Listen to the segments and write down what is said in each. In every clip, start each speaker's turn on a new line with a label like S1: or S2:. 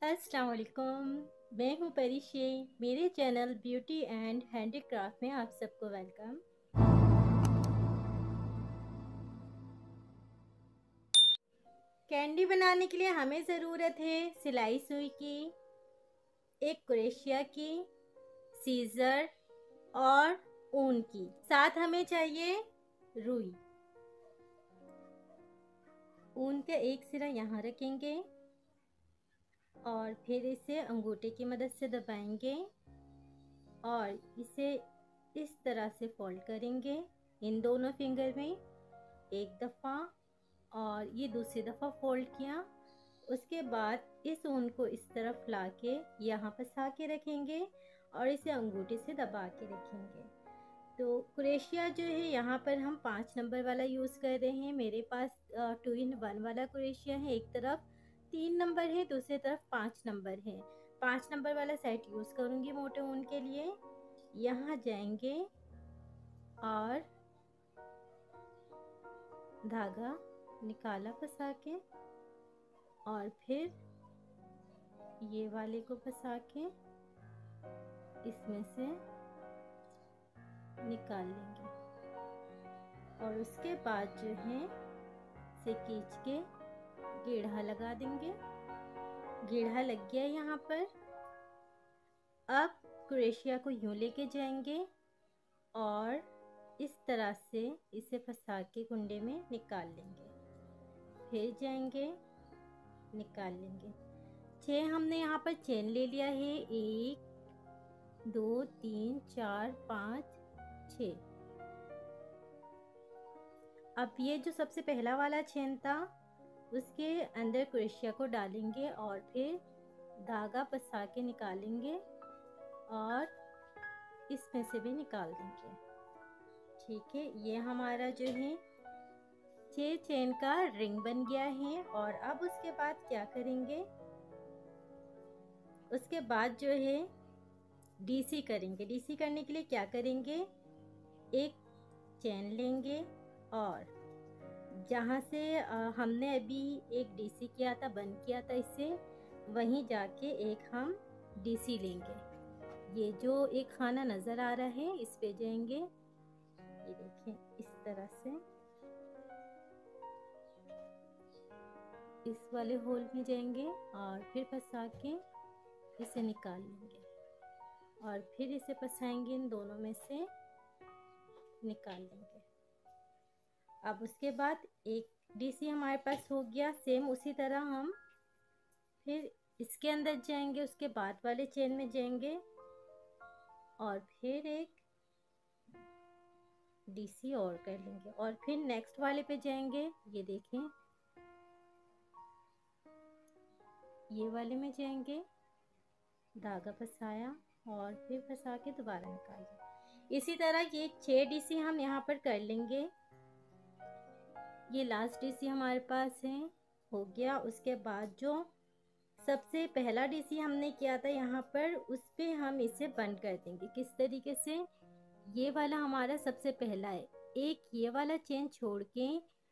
S1: अस्सलाम वालेकुम। मैं हूँ परिशे। मेरे चैनल ब्यूटी एंड हैंडीक्राफ्ट में आप सबको वेलकम। कैंडी बनाने के लिए हमें ज़रूरत है सिलाई सुई की, एक क्रोशिया की, सीज़र और ऊन की। साथ हमें चाहिए रुई। ऊन का एक सिरा यहाँ रखेंगे और फिर इसे अंगूठे की मदद से दबाएंगे और इसे इस तरह से फोल्ड करेंगे इन दोनों फिंगर में एक दफ़ा और ये दूसरी दफ़ा फोल्ड किया। उसके बाद इस ऊन को इस तरफ ला के यहाँ फंसा के रखेंगे और इसे अंगूठे से दबा के रखेंगे। तो क्रोशिया जो है यहाँ पर हम 5 नंबर वाला यूज़ कर रहे हैं। मेरे पास 2-in-1 वाला क्रोशिया है। एक तरफ 3 नंबर है, दूसरी तरफ 5 नंबर है। 5 नंबर वाला सेट यूज़ करूँगी मोटे ऊन के लिए। यहाँ जाएंगे और धागा निकाला फंसा के और फिर ये वाले को फंसा के इसमें से निकाल लेंगे और उसके बाद जो है से खींच के गेढ़ा लगा देंगे। गेढ़ा लग गया यहाँ पर। अब क्रोशिया को यूं लेके जाएंगे और इस तरह से इसे फंसा के कुंडे में निकाल लेंगे। फिर जाएंगे निकाल लेंगे। 6 हमने यहाँ पर चेन ले लिया है। 1 2 3 4 5 6। अब ये जो सबसे पहला वाला चेन था उसके अंदर क्रोशिया को डालेंगे और फिर धागा फंसा के निकालेंगे और इसमें से भी निकाल देंगे। ठीक है, ये हमारा जो है 6 चेन का रिंग बन गया है। और अब उसके बाद क्या करेंगे, उसके बाद जो है डीसी करेंगे। डीसी करने के लिए क्या करेंगे, एक चेन लेंगे और जहाँ से हमने अभी एक डीसी किया था, बंद किया था इसे, वहीं जाके एक हम डीसी लेंगे। ये जो एक खाना नज़र आ रहा है इस पे जाएंगे। ये देखें, इस तरह से इस वाले होल में जाएंगे और फिर फंसा के इसे निकाल लेंगे और फिर इसे फंसाएंगे, इन दोनों में से निकाल लेंगे। अब उसके बाद एक डीसी हमारे पास हो गया। सेम उसी तरह हम फिर इसके अंदर जाएंगे, उसके बाद वाले चेन में जाएंगे और फिर एक डीसी और कर लेंगे और फिर नेक्स्ट वाले पे जाएंगे। ये देखें, ये वाले में जाएंगे, धागा फंसाया और फिर फंसा के दोबारा निकाल लेंगे। इसी तरह ये 6 डीसी हम यहाँ पर कर लेंगे। ये लास्ट डीसी हमारे पास है, हो गया। उसके बाद जो सबसे पहला डीसी हमने किया था यहाँ पर, उस पे हम इसे बंद कर देंगे। किस तरीके से, ये वाला हमारा सबसे पहला है। एक ये वाला चेन छोड़ के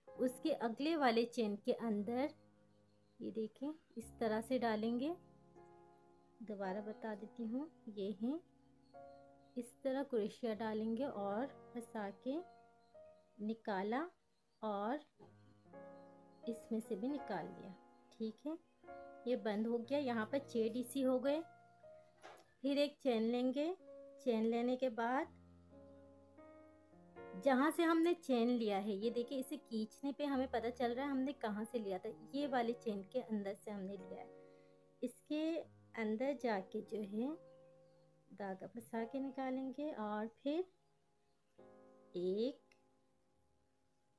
S1: उसके अगले वाले चेन के अंदर ये देखें इस तरह से डालेंगे। दोबारा बता देती हूँ, ये है, इस तरह क्रोशिया डालेंगे और फंसा के निकाला और इसमें से भी निकाल लिया। ठीक है, ये बंद हो गया। यहाँ पर 6 डीसी हो गए। फिर एक चेन लेंगे। चेन लेने के बाद जहाँ से हमने चेन लिया है, ये देखिए, इसे खींचने पे हमें पता चल रहा है हमने कहाँ से लिया था। ये वाले चेन के अंदर से हमने लिया है। इसके अंदर जाके जो है धागा फंसा के निकालेंगे और फिर एक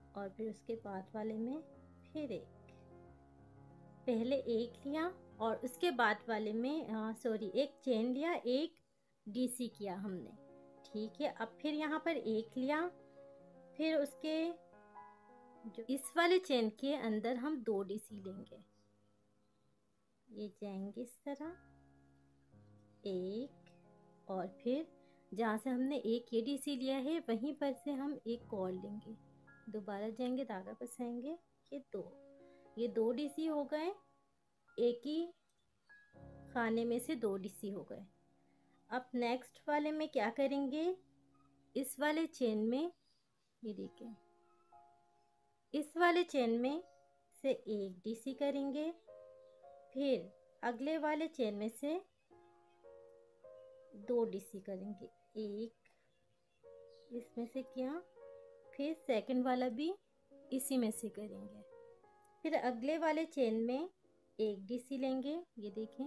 S1: और फिर उसके बाद वाले में फिर एक। पहले एक लिया और उसके बाद वाले में एक चेन लिया, एक डीसी किया हमने। ठीक है, अब फिर यहाँ पर एक लिया, फिर उसके जो इस वाले चेन के अंदर हम 2 डीसी लेंगे। ये जाएंगे इस तरह, एक और फिर जहाँ से हमने एक ये डीसी लिया है वहीं पर से हम एक और लेंगे। दोबारा जाएंगे, धागा फंसाएंगे। ये 2 डीसी हो गए। एक ही खाने में से 2 डीसी हो गए। अब नेक्स्ट वाले में क्या करेंगे, इस वाले चेन में, ये देखिए, इस वाले चेन में से 1 डीसी करेंगे, फिर अगले वाले चेन में से 2 डीसी करेंगे। एक इसमें से किया, फिर सेकंड वाला भी इसी में से करेंगे, फिर अगले वाले चेन में 1 डीसी लेंगे। ये देखें,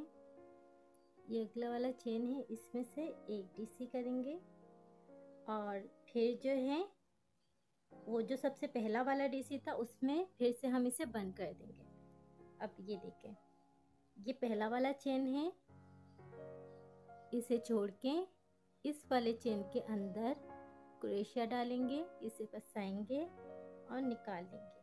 S1: ये अगला वाला चेन है, इसमें से 1 डीसी करेंगे और फिर जो है वो जो सबसे पहला वाला डीसी था उसमें फिर से हम इसे बंद कर देंगे। अब ये देखें, ये पहला वाला चेन है, इसे छोड़ के इस वाले चेन के अंदर क्रोशिया डालेंगे, इसे फंसाएंगे और निकाल लेंगे।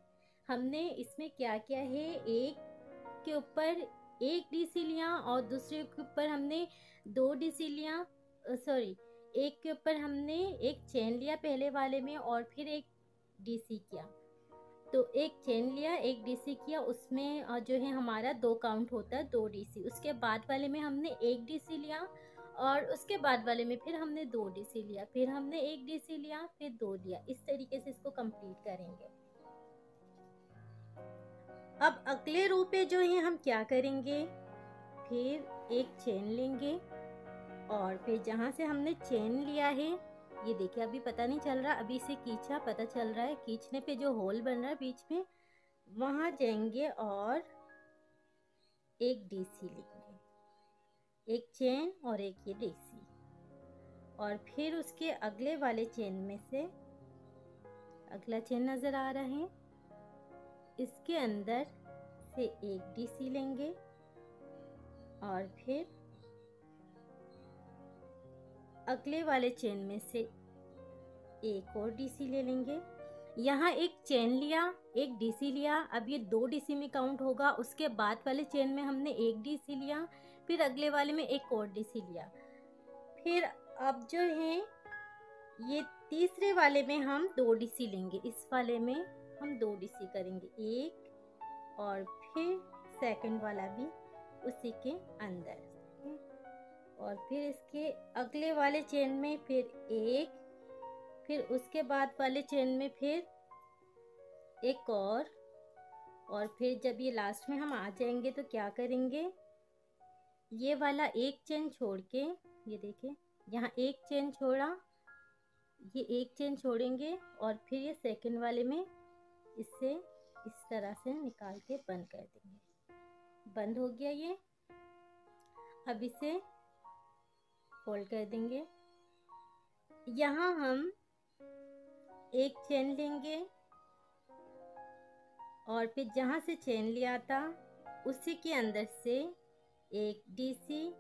S1: हमने इसमें क्या किया है, एक के ऊपर 1 डीसी लिया और दूसरे के ऊपर हमने 2 डीसी लिया, सॉरी, एक के ऊपर हमने एक चेन लिया पहले वाले में और फिर 1 डीसी किया। तो एक चेन लिया, 1 डीसी किया, उसमें जो है हमारा 2 काउंट होता है, 2 डीसी। उसके बाद वाले में हमने 1 डीसी लिया और उसके बाद वाले में फिर हमने 2 डीसी लिया, फिर हमने 1 डीसी लिया, फिर 2 लिया। इस तरीके से इसको कंप्लीट करेंगे। अब अगले रो पे जो है हम क्या करेंगे, फिर एक चेन लेंगे और फिर जहाँ से हमने चेन लिया है, ये देखिए अभी पता नहीं चल रहा, अभी इसे खींचा, पता चल रहा है, खींचने पे जो होल बन रहा है बीच में, वहाँ जाएंगे और 1 डीसी लेंगे, एक चेन और एक ये डीसी, और फिर उसके अगले वाले चेन में से अगला चेन नज़र आ रहा है, इसके अंदर से 1 डीसी लेंगे और फिर अगले वाले चेन में से एक और डीसी ले लेंगे। यहाँ एक चेन लिया, 1 डीसी लिया, अब ये 2 डीसी में काउंट होगा। उसके बाद वाले चेन में हमने 1 डीसी लिया, फिर अगले वाले में एक और डीसी लिया। फिर अब जो है ये तीसरे वाले में हम 2 डीसी लेंगे, इस वाले में हम 2 डीसी करेंगे, एक और फिर सेकंड वाला भी उसी के अंदर, और फिर इसके अगले वाले चेन में फिर एक, फिर उसके बाद वाले चेन में फिर एक और फिर जब ये लास्ट में हम आ जाएंगे तो क्या करेंगे, ये वाला एक चेन छोड़ के, ये देखें यहाँ एक चेन छोड़ा, ये एक चेन छोड़ेंगे और फिर ये सेकंड वाले में इससे इस तरह से निकाल के बंद कर देंगे। बंद हो गया ये। अब इसे फोल्ड कर देंगे। यहाँ हम एक चेन लेंगे और फिर जहाँ से चेन लिया था उसी के अंदर से 1 डीसी,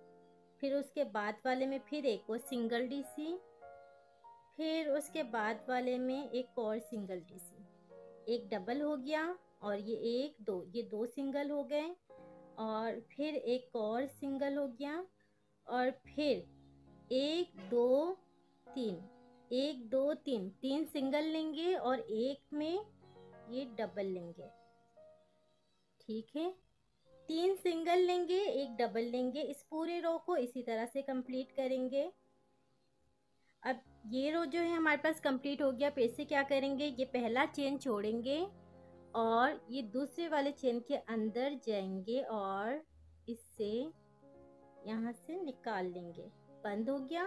S1: फिर उसके बाद वाले में फिर एक और सिंगल डीसी, फिर उसके बाद वाले में एक और सिंगल डीसी, एक डबल हो गया और ये 1 2, ये 2 सिंगल हो गए और फिर एक और सिंगल हो गया और फिर 1 2 3, 1 2 3, 3 सिंगल लेंगे और एक में ये डबल लेंगे, ठीक है, 3 सिंगल लेंगे, एक डबल लेंगे। इस पूरे रो को इसी तरह से कंप्लीट करेंगे। अब ये रो जो है हमारे पास कंप्लीट हो गया। फिर से क्या करेंगे, ये पहला चेन छोड़ेंगे और ये दूसरे वाले चेन के अंदर जाएंगे और इससे यहाँ से निकाल लेंगे, बंद हो गया।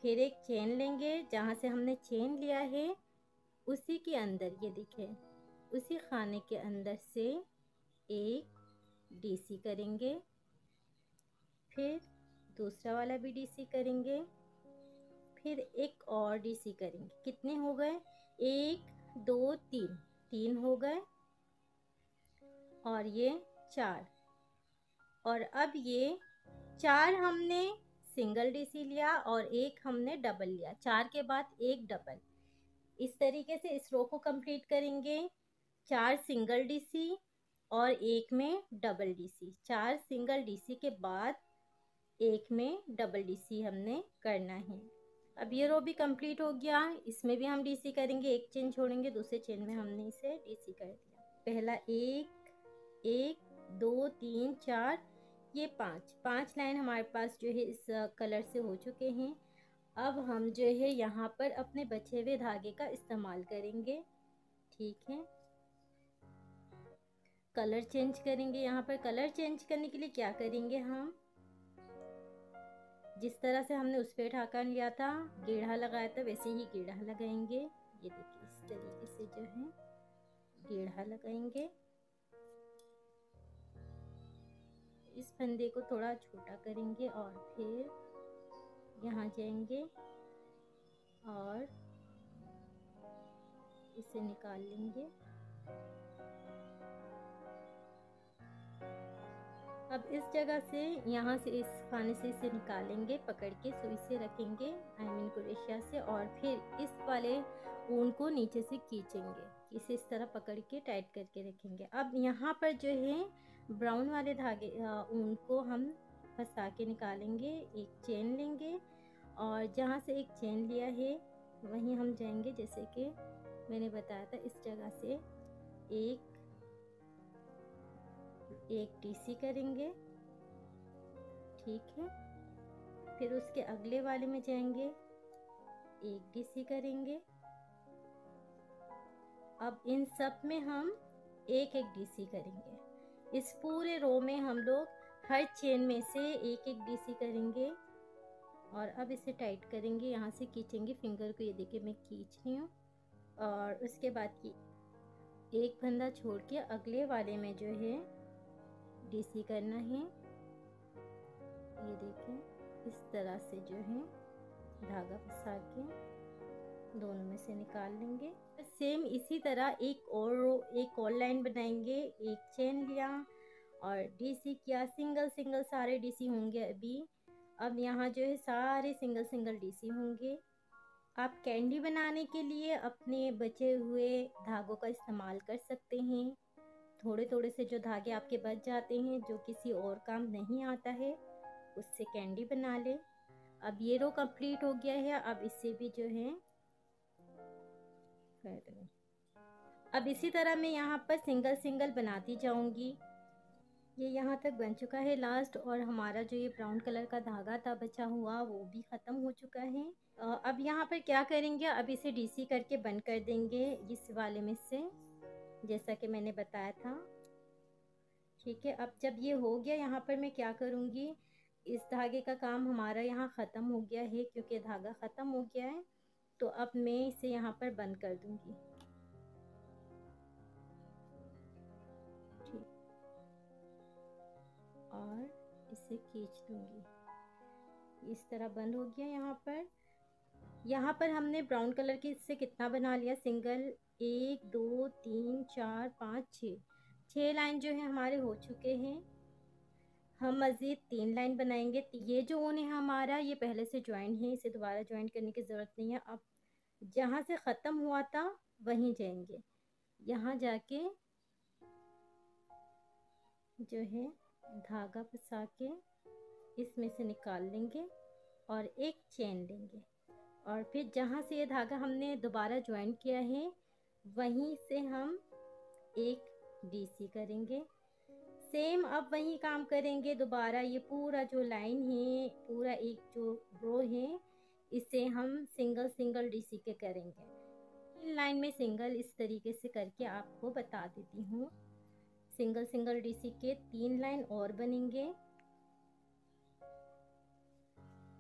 S1: फिर एक चेन लेंगे, जहाँ से हमने चेन लिया है उसी के अंदर, ये देखें, उसी खाने के अंदर से एक डीसी करेंगे, फिर दूसरा वाला भी डीसी करेंगे, फिर एक और डीसी करेंगे। कितने हो गए, 1 2 3, 3 हो गए और ये 4, और अब ये 4 हमने सिंगल डीसी लिया और एक हमने डबल लिया, 4 के बाद एक डबल। इस तरीके से इस रो को कंप्लीट करेंगे। 4 सिंगल डीसी और एक में डबल डीसी, 4 सिंगल डीसी के बाद एक में डबल डीसी हमने करना है। अब ये रो भी कंप्लीट हो गया। इसमें भी हम डीसी करेंगे, एक चेन छोड़ेंगे, दूसरे चेन में हमने इसे डीसी कर दिया। पहला 1 1 2 3 4, ये पांच लाइन हमारे पास जो है इस कलर से हो चुके हैं। अब हम जो है यहाँ पर अपने बचे हुए धागे का इस्तेमाल करेंगे। ठीक है, कलर चेंज करेंगे। यहाँ पर कलर चेंज करने के लिए क्या करेंगे, हम जिस तरह से हमने उस पे ढाका लिया था, गेढ़ा लगाया था, वैसे ही गेढ़ा लगाएंगे। ये देखिए इस तरीके से जो है गेढ़ा लगाएंगे। इस फंदे को थोड़ा छोटा करेंगे और फिर यहाँ जाएंगे और इसे निकाल लेंगे। अब इस जगह से यहाँ से इस खाने से इसे निकालेंगे, पकड़ के सुई से रखेंगे, आई मीन क्रोशिया से, और फिर इस वाले ऊन को नीचे से खींचेंगे। इसे इस तरह पकड़ के टाइट करके रखेंगे। अब यहाँ पर जो है ब्राउन वाले धागे ऊन को हम फंसा के निकालेंगे। एक चेन लेंगे और जहाँ से एक चेन लिया है वहीं हम जाएंगे, जैसे कि मैंने बताया था, इस जगह से एक डीसी करेंगे। ठीक है, फिर उसके अगले वाले में जाएंगे, एक डीसी करेंगे। अब इन सब में हम एक एक डीसी करेंगे। इस पूरे रो में हम लोग हर चेन में से एक एक डीसी करेंगे और अब इसे टाइट करेंगे। यहाँ से खींचेंगे फिंगर को, ये देखिए मैं खींच रही हूँ। और उसके बाद की एक फंदा छोड़ के अगले वाले में जो है डीसी करना है। ये देखें इस तरह से जो है धागा फंसा के दोनों में से निकाल लेंगे। सेम इसी तरह एक और लाइन बनाएंगे। एक चेन लिया और डीसी किया, सिंगल सिंगल सारे डीसी होंगे अभी। अब यहाँ जो है सारे सिंगल सिंगल डीसी होंगे। आप कैंडी बनाने के लिए अपने बचे हुए धागों का इस्तेमाल कर सकते हैं। थोड़े थोड़े से जो धागे आपके बच जाते हैं, जो किसी और काम नहीं आता है, उससे कैंडी बना ले। अब ये रो कंप्लीट हो गया है। अब इसे भी जो है कर दो। अब इसी तरह मैं यहाँ पर सिंगल सिंगल बनाती जाऊंगी। ये यहाँ तक बन चुका है लास्ट, और हमारा जो ये ब्राउन कलर का धागा था बचा हुआ वो भी ख़त्म हो चुका है। अब यहाँ पर क्या करेंगे, अब इसे डीसी करके बंद कर देंगे इस वाले में से, जैसा कि मैंने बताया था। ठीक है, अब जब ये हो गया, यहाँ पर मैं क्या करूँगी, इस धागे का काम हमारा यहाँ ख़त्म हो गया है, क्योंकि धागा ख़त्म हो गया है। तो अब मैं इसे यहाँ पर बंद कर दूँगी। ठीक, और इसे खींच दूँगी। इस तरह बंद हो गया। यहाँ पर हमने ब्राउन कलर की इससे कितना बना लिया, सिंगल 1 2 3 4 5 6 लाइन जो है हमारे हो चुके हैं। हम मज़ीद 3 लाइन बनाएंगे। ये जो ऊन है हमारा, ये पहले से ज्वाइन है, इसे दोबारा ज्वाइन करने की ज़रूरत नहीं है। अब जहाँ से ख़त्म हुआ था वहीं जाएंगे, यहाँ जाके जो है धागा फंसा के इसमें से निकाल लेंगे और एक चेन लेंगे, और फिर जहाँ से ये धागा हमने दोबारा ज्वाइन किया है वहीं से हम एक डीसी करेंगे। सेम अब वही काम करेंगे दोबारा। ये पूरा जो लाइन है, पूरा एक जो रो है, इसे हम सिंगल सिंगल डीसी के करेंगे। इन लाइन में सिंगल इस तरीके से करके आपको बता देती हूँ। सिंगल सिंगल डीसी के 3 लाइन और बनेंगे।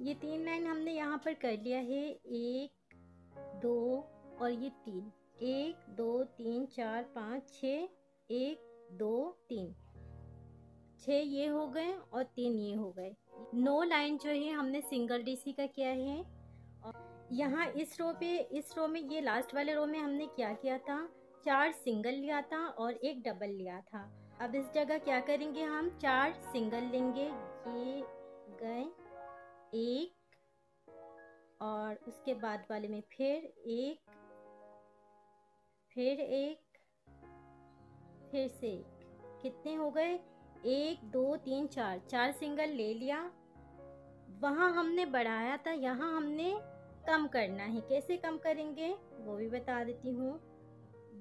S1: ये 3 लाइन हमने यहाँ पर कर लिया है, 1 2 और ये 3, 1 2 3 4 5 6, 1 2 3, 6 ये हो गए और 3 ये हो गए। 9 लाइन जो है हमने सिंगल डीसी का किया है। और यहाँ इस रो में ये लास्ट वाले रो में हमने क्या किया था, 4 सिंगल लिया था और एक डबल लिया था। अब इस जगह क्या करेंगे, हम 4 सिंगल लेंगे। ये गए 1, और उसके बाद वाले में फिर 1, फिर 1, फिर से 1, कितने हो गए, 1 2 3 4, 4 सिंगल ले लिया। वहाँ हमने बढ़ाया था, यहाँ हमने कम करना है। कैसे कम करेंगे वो भी बता देती हूँ।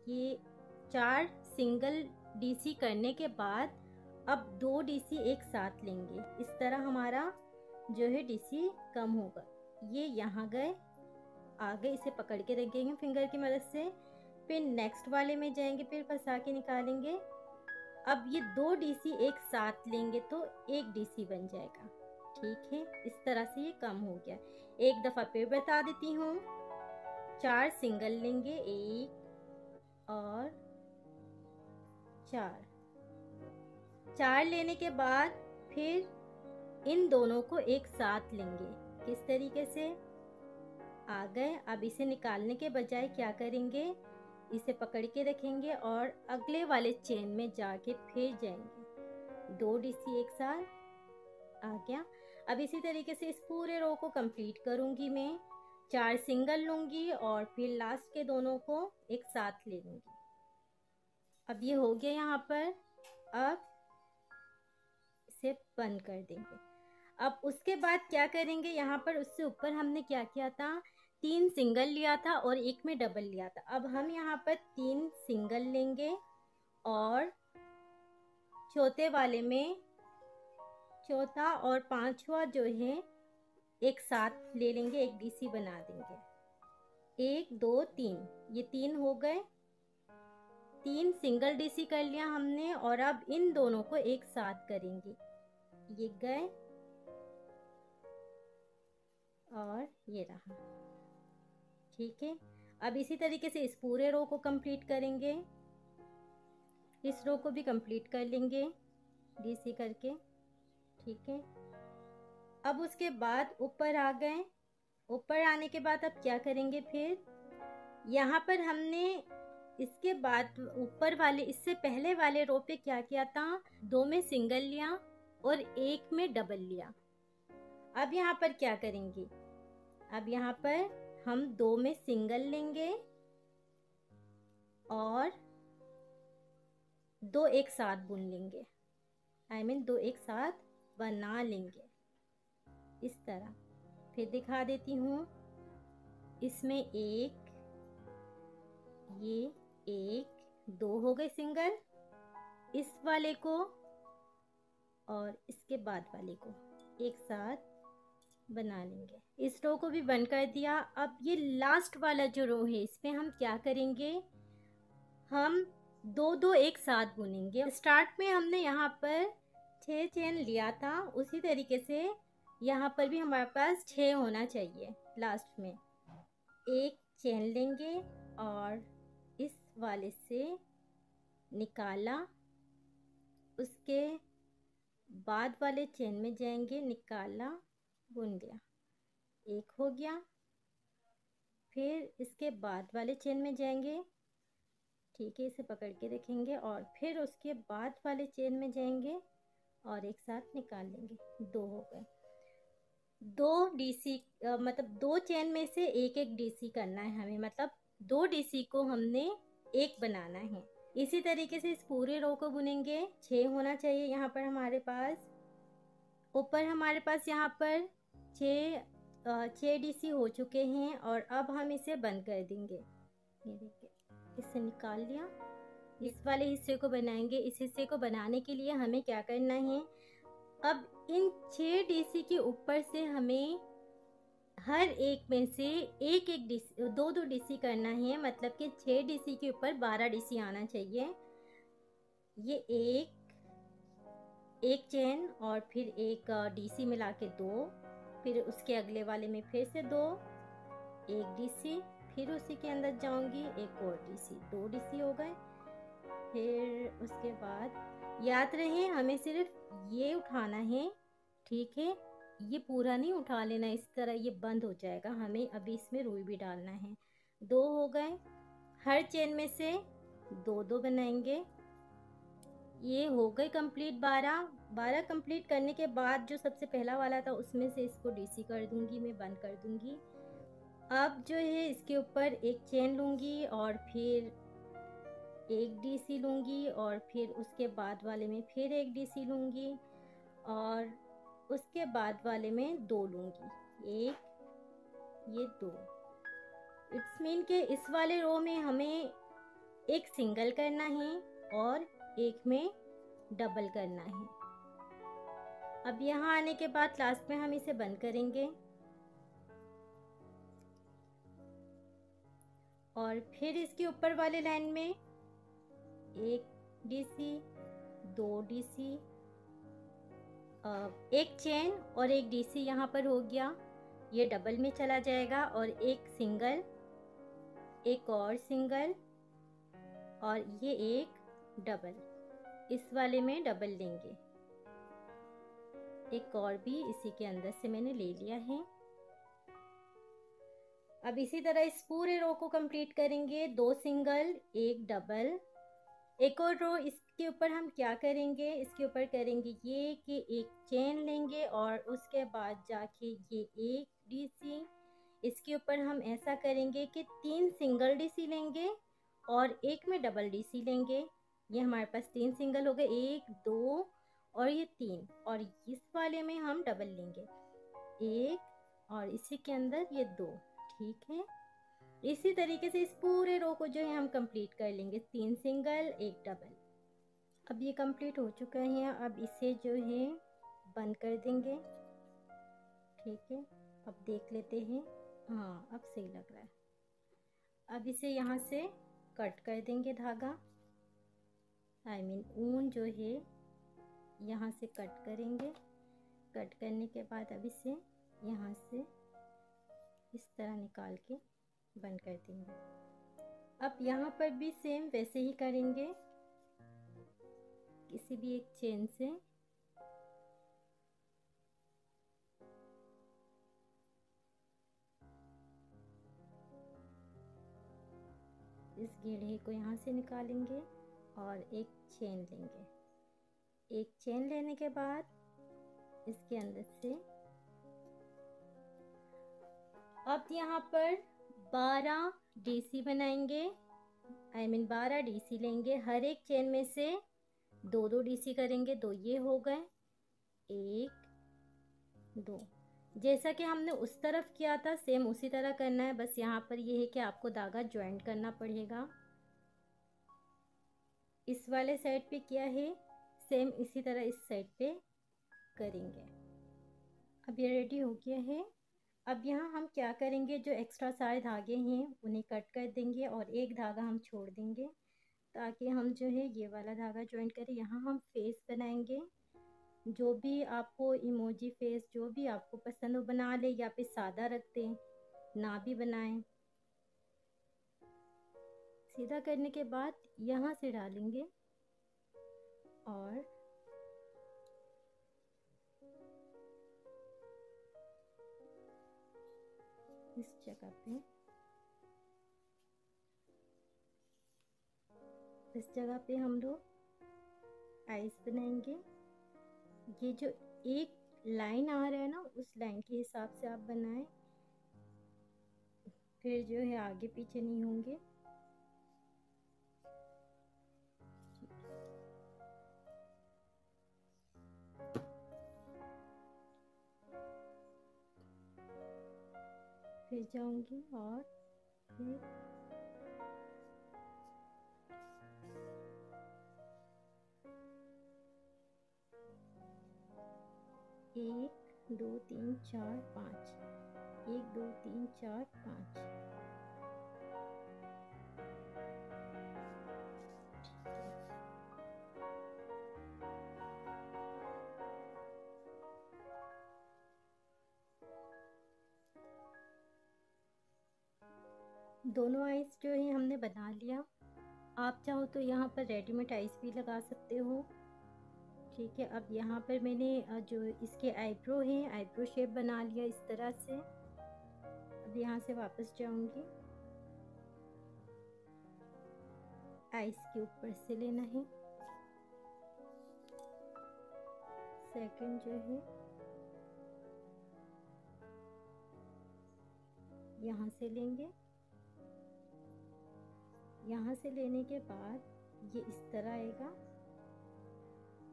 S1: ये 4 सिंगल डीसी करने के बाद अब 2 डीसी एक साथ लेंगे, इस तरह हमारा जो है डीसी कम होगा। ये यहाँ गए, आगे इसे पकड़ के रखेंगे फिंगर की मदद से, फिर नेक्स्ट वाले में जाएंगे, फिर फंसा के निकालेंगे। अब ये 2 डीसी एक साथ लेंगे तो 1 डीसी बन जाएगा। ठीक है, इस तरह से ये कम हो गया। एक दफ़ा फिर बता देती हूँ, 4 सिंगल लेंगे, 1 और 4 लेने के बाद फिर इन दोनों को एक साथ लेंगे। किस तरीके से? आ गए। अब इसे निकालने के बजाय क्या करेंगे, इसे पकड़ के रखेंगे और अगले वाले चेन में जाके फिर जाएंगे। 2 डीसी एक साथ आ गया। अब इसी तरीके से इस पूरे रो को कंप्लीट करूंगी मैं। 4 सिंगल लूंगी और फिर लास्ट के दोनों को एक साथ ले लूंगी। अब ये हो गया यहाँ पर। अब इसे बंद कर देंगे। अब उसके बाद क्या करेंगे, यहाँ पर उससे ऊपर हमने क्या किया था, 3 सिंगल लिया था और एक में डबल लिया था। अब हम यहाँ पर 3 सिंगल लेंगे और चौथे वाले में चौथा और पांचवा जो है एक साथ ले लेंगे, एक डीसी बना देंगे। 1 2 3, ये 3 हो गए। 3 सिंगल डीसी कर लिया हमने और अब इन दोनों को एक साथ करेंगे। ये गए और ये रहा। ठीक है, अब इसी तरीके से इस पूरे रो को कंप्लीट करेंगे। इस रो को भी कंप्लीट कर लेंगे डीसी करके। ठीक है, अब उसके बाद ऊपर आ गए। ऊपर आने के बाद अब क्या करेंगे, फिर यहाँ पर हमने इसके बाद ऊपर वाले, इससे पहले वाले रो पे क्या किया था, 2 में सिंगल लिया और 1 में डबल लिया। अब यहाँ पर क्या करेंगे, अब यहाँ पर हम 2 में सिंगल लेंगे और 2 एक साथ बुन लेंगे, दो एक साथ बना लेंगे इस तरह। फिर दिखा देती हूँ, इसमें एक, ये 1 2 हो गए सिंगल, इस वाले को और इसके बाद वाले को एक साथ बना लेंगे। इस रो को भी बंद कर दिया। अब ये लास्ट वाला जो रो है, इसमें हम क्या करेंगे, हम 2 2 एक साथ बुनेंगे। स्टार्ट में हमने यहाँ पर 6 चेन लिया था, उसी तरीके से यहाँ पर भी हमारे पास 6 होना चाहिए। लास्ट में एक चेन लेंगे और इस वाले से निकाला, उसके बाद वाले चेन में जाएंगे, निकाला, बुन लिया, एक हो गया। फिर इसके बाद वाले चेन में जाएंगे, ठीक है, इसे पकड़ के रखेंगे और फिर उसके बाद वाले चेन में जाएंगे और एक साथ निकाल लेंगे। 2 हो गए। 2 डीसी मतलब 2 चेन में से एक एक डीसी करना है हमें, मतलब 2 डीसी को हमने एक बनाना है। इसी तरीके से इस पूरे रो को बुनेंगे। 6 होना चाहिए यहाँ पर हमारे पास। ऊपर हमारे पास यहाँ पर 6 डीसी हो चुके हैं और अब हम इसे बंद कर देंगे। ये देखिए, इसे निकाल लिया। इस वाले हिस्से को बनाएंगे। इस हिस्से को बनाने के लिए हमें क्या करना है, अब इन 6 डीसी के ऊपर से हमें हर एक में से एक एक डीसी, 2 2 डीसी करना है, मतलब कि 6 डीसी के ऊपर 12 डीसी आना चाहिए। ये एक चेन और फिर एक डीसी मिला के 2, फिर उसके अगले वाले में फिर से 2, एक डीसी, फिर उसी के अंदर जाऊंगी, एक और डीसी, 2 डीसी हो गए। फिर उसके बाद याद रहे हमें सिर्फ ये उठाना है, ठीक है, ये पूरा नहीं उठा लेना, इस तरह ये बंद हो जाएगा। हमें अभी इसमें रुई भी डालना है। 2 हो गए। हर चेन में से 2 2 बनाएंगे। ये हो गए कंप्लीट 12 कंप्लीट करने के बाद जो सबसे पहला वाला था उसमें से इसको डीसी कर दूंगी, मैं बंद कर दूंगी। अब जो है इसके ऊपर एक चेन लूंगी और फिर एक डीसी लूंगी और फिर उसके बाद वाले में फिर एक डीसी लूंगी और उसके बाद वाले में 2 लूंगी, एक, ये 2। इट्स मीन के इस वाले रो में हमें एक सिंगल करना है और एक में डबल करना है। अब यहाँ आने के बाद लास्ट में हम इसे बंद करेंगे और फिर इसके ऊपर वाले लाइन में एक डीसी, 2 डीसी, एक चेन और एक डीसी यहाँ पर हो गया, ये डबल में चला जाएगा, और एक सिंगल, एक और सिंगल, और ये एक डबल, इस वाले में डबल लेंगे। एक और भी इसी के अंदर से मैंने ले लिया है। अब इसी तरह इस पूरे रो को कंप्लीट करेंगे, 2 सिंगल, एक डबल। एक और रो इसके ऊपर हम क्या करेंगे, इसके ऊपर करेंगे ये कि एक चेन लेंगे और उसके बाद जाके ये एक डीसी, इसके ऊपर हम ऐसा करेंगे कि 3 सिंगल डीसी लेंगे और एक में डबल डीसी लेंगे। ये हमारे पास 3 सिंगल हो गए, 1 2 और ये 3, और इस वाले में हम डबल लेंगे, 1 और इसी के अंदर ये 2। ठीक है, इसी तरीके से इस पूरे रो को जो है हम कंप्लीट कर लेंगे, 3 सिंगल, एक डबल। अब ये कंप्लीट हो चुका है। अब इसे जो है बंद कर देंगे। ठीक है, अब देख लेते हैं, हाँ अब सही लग रहा है। अब इसे यहाँ से कट कर देंगे, धागा ऊन जो है यहाँ से कट करेंगे। कट करने के बाद अब इसे यहाँ से इस तरह निकाल के बंद कर देंगे। अब यहाँ पर भी सेम वैसे ही करेंगे, किसी भी एक चेन से इस घेरे को यहाँ से निकालेंगे और एक चेन लेंगे। एक चेन लेने के बाद इसके अंदर से अब यहाँ पर 12 डीसी बनाएंगे, 12 डीसी लेंगे। हर एक चेन में से 2-2 डीसी करेंगे, 2 ये हो गए, 1 2। जैसा कि हमने उस तरफ किया था सेम उसी तरह करना है, बस यहाँ पर ये है कि आपको धागा ज्वाइंट करना पड़ेगा। इस वाले साइड पे किया है, सेम इसी तरह इस साइड पे करेंगे। अब ये रेडी हो गया है। अब यहाँ हम क्या करेंगे, जो एक्स्ट्रा सारे धागे हैं उन्हें कट कर देंगे और एक धागा हम छोड़ देंगे ताकि हम जो है ये वाला धागा ज्वाइंट करें। यहाँ हम फेस बनाएंगे, जो भी आपको इमोजी फेस जो भी आपको पसंद हो बना ले, या फिर सादा रख दें, ना भी बनाएं। सीधा करने के बाद यहाँ से डालेंगे और इस जगह पे हम लोग आइस बनाएंगे। ये जो एक लाइन आ रहा है ना, उस लाइन के हिसाब से आप बनाएं, फिर जो है आगे पीछे नहीं होंगे। फिर जाऊंगी और फिर एक 2 3 4 5, 1 2 3 4 5। दोनों आइस जो है हमने बना लिया। आप चाहो तो यहाँ पर रेडीमेड आइस भी लगा सकते हो। ठीक है, अब यहाँ पर मैंने जो इसके आईब्रो हैं, आईब्रो शेप बना लिया इस तरह से। अब यहाँ से वापस जाऊंगी, आइस के ऊपर से लेना है, सेकंड जो है यहाँ से लेंगे। यहाँ से लेने के बाद ये इस तरह आएगा,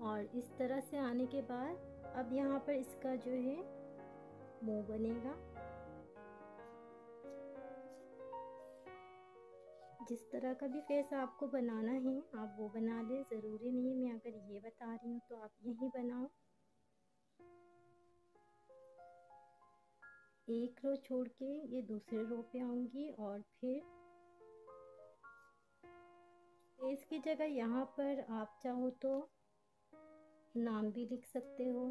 S1: और इस तरह से आने के बाद अब यहाँ पर इसका जो है मुंह बनेगा। जिस तरह का भी फेस आपको बनाना है आप वो बना लें, ज़रूरी नहीं है मैं अगर ये बता रही हूँ तो आप यही बनाओ। एक रो छोड़ के ये दूसरे रो पे आऊँगी और फिर फेस की जगह यहाँ पर आप चाहो तो नाम भी लिख सकते हो।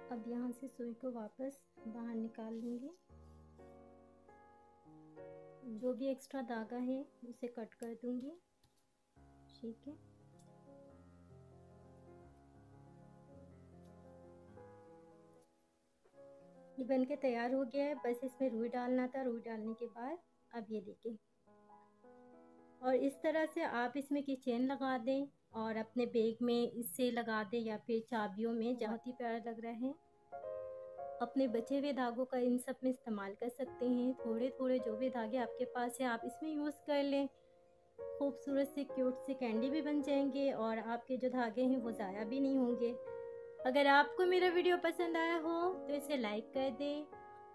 S1: अब यहाँ से सुई को वापस बाहर निकाल लूँगी। जो भी एक्स्ट्रा धागा है उसे कट कर दूँगी। ठीक है, ये बन के तैयार हो गया है। बस इसमें रुई डालना था। रुई डालने के बाद अब ये देखिए, और इस तरह से आप इसमें की चेन लगा दें और अपने बैग में इससे लगा दें या फिर चाबियों में। बहुत ही प्यारा लग रहा है। अपने बचे हुए धागों का इन सब में इस्तेमाल कर सकते हैं। थोड़े थोड़े जो भी धागे आपके पास है आप इसमें यूज़ कर लें। खूबसूरत से क्यूट से कैंडी भी बन जाएंगे और आपके जो धागे हैं वो ज़ाया भी नहीं होंगे। अगर आपको मेरा वीडियो पसंद आया हो तो इसे लाइक कर दें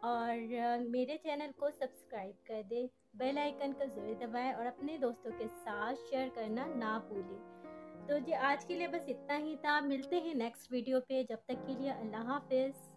S1: और मेरे चैनल को सब्सक्राइब कर दें। बेल आइकन का ज़रूर दबाएं और अपने दोस्तों के साथ शेयर करना ना भूलें। तो जी आज के लिए बस इतना ही था। मिलते हैं नेक्स्ट वीडियो पे। जब तक के लिए अल्लाह हाफिज़।